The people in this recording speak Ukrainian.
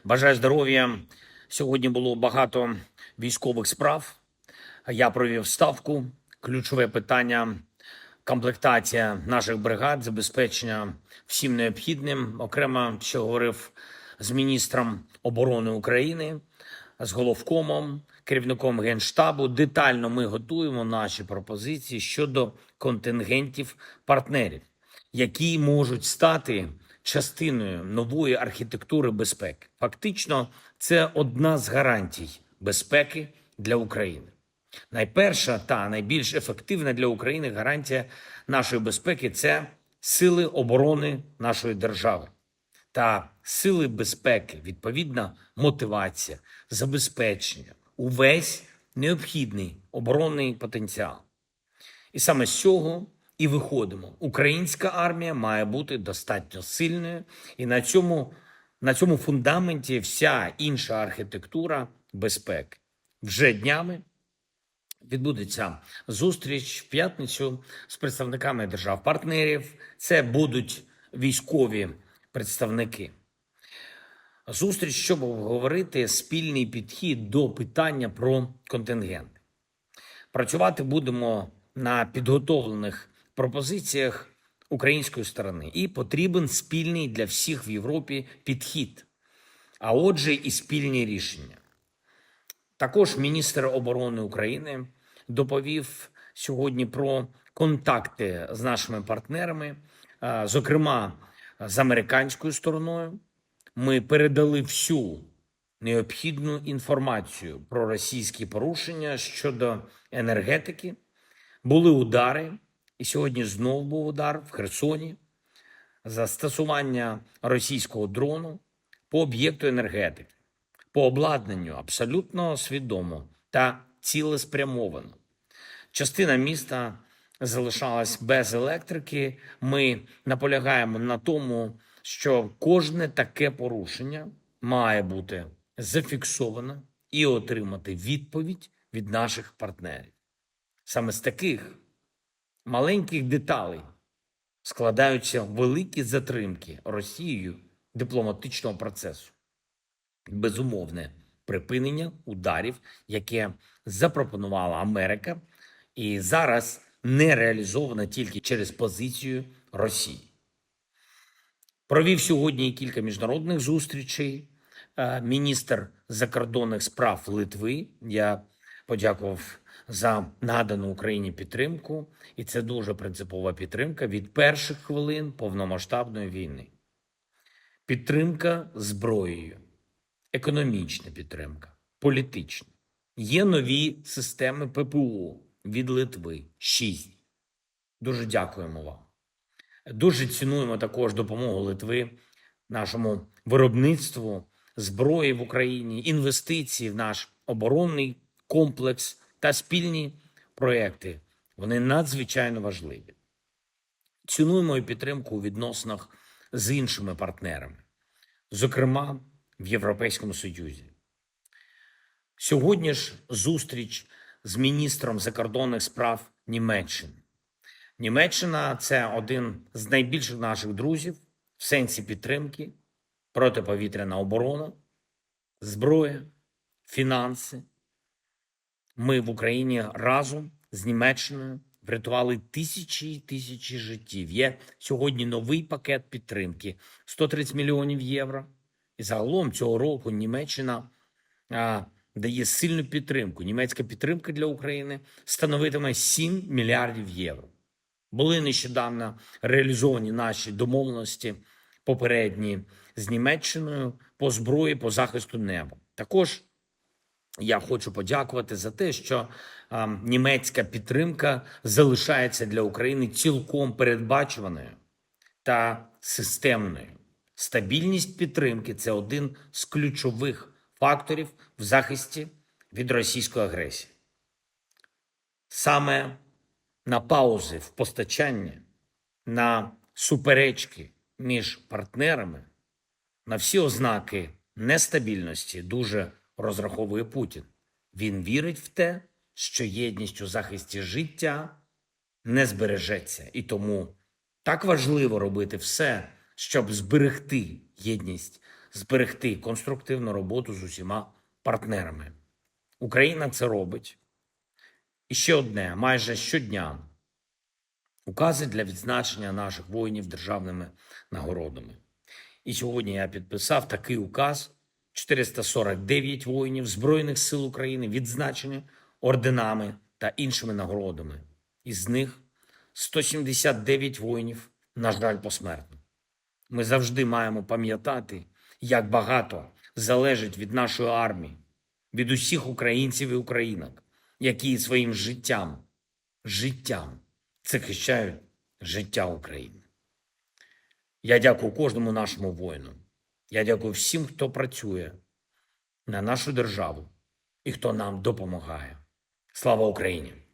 Бажаю здоров'я. Сьогодні було багато військових справ. Я провів ставку. Ключове питання – комплектація наших бригад, забезпечення всім необхідним. Окремо ще говорив з міністром оборони України, з головкомом, керівником Генштабу. Детально ми готуємо наші пропозиції щодо контингентів партнерів, які можуть стати частиною нової архітектури безпеки. Фактично, це одна з гарантій безпеки для України. Найперша та найбільш ефективна для України гарантія нашої безпеки – це сили оборони нашої держави. Та сили безпеки, відповідна мотивація, забезпечення, увесь необхідний оборонний потенціал. І саме з цього і виходимо. Українська армія має бути достатньо сильною, і на цьому фундаменті вся інша архітектура безпеки. Вже днями відбудеться зустріч в п'ятницю з представниками держав-партнерів. Це будуть військові представники. Зустріч, щоб обговорити спільний підхід до питання про контингенти. Працювати будемо на підготовлених пропозиціях української сторони. І потрібен спільний для всіх в Європі підхід, а отже і спільні рішення. Також міністр оборони України доповів сьогодні про контакти з нашими партнерами, зокрема з американською стороною. Ми передали всю необхідну інформацію про російські порушення щодо енергетики. Були удари, і сьогодні знову був удар в Херсоні, застосування російського дрону по об'єкту енергетики, по обладнанню абсолютно свідомо та цілеспрямовано. Частина міста залишалась без електрики. Ми наполягаємо на тому, що кожне таке порушення має бути зафіксовано і отримати відповідь від наших партнерів. Саме з таких маленьких деталей складаються великі затримки Росією дипломатичного процесу. Безумовне припинення ударів, яке запропонувала Америка, і зараз не реалізовано тільки через позицію Росії. Провів сьогодні кілька міжнародних зустрічей. Міністр закордонних справ Литви, я подякував за надану Україні підтримку, і це дуже принципова підтримка від перших хвилин повномасштабної війни. Підтримка зброєю, економічна підтримка, політична. Є нові системи ППО від Литви, 6. Дуже дякуємо вам. Дуже цінуємо також допомогу Литви нашому виробництву зброї в Україні, інвестиції в наш оборонний комплекс та спільні проекти. Вони надзвичайно важливі. Цінуємо і підтримку у відносинах з іншими партнерами, зокрема в Європейському Союзі. Сьогодні ж зустріч з міністром закордонних справ Німеччини. Німеччина – це один з найбільших наших друзів в сенсі підтримки, протиповітряна оборона, зброя, фінанси. Ми в Україні разом з Німеччиною врятували тисячі і тисячі життів. Є сьогодні новий пакет підтримки – 130 мільйонів євро. І загалом цього року Німеччина дає сильну підтримку. Німецька підтримка для України становитиме 7 мільярдів євро. Були нещодавно реалізовані наші домовленості попередні з Німеччиною по зброї, по захисту неба. Також я хочу подякувати за те, що німецька підтримка залишається для України цілком передбачуваною та системною. Стабільність підтримки – це один з ключових факторів в захисті від російської агресії. Саме на паузи в постачанні, на суперечки між партнерами, на всі ознаки нестабільності дуже розраховує Путін. Він вірить в те, що єдність у захисті життя не збережеться. І тому так важливо робити все, щоб зберегти єдність зберегти конструктивну роботу з усіма партнерами. Україна це робить. І ще одне, майже щодня укази для відзначення наших воїнів державними нагородами. І сьогодні я підписав такий указ: 449 воїнів Збройних сил України відзначені орденами та іншими нагородами. Із них 179 воїнів, на жаль, посмертно. Ми завжди маємо пам'ятати, як багато залежить від нашої армії, від усіх українців і українок, які своїм життям захищають життя України. Я дякую кожному нашому воїну. Я дякую всім, хто працює на нашу державу і хто нам допомагає. Слава Україні!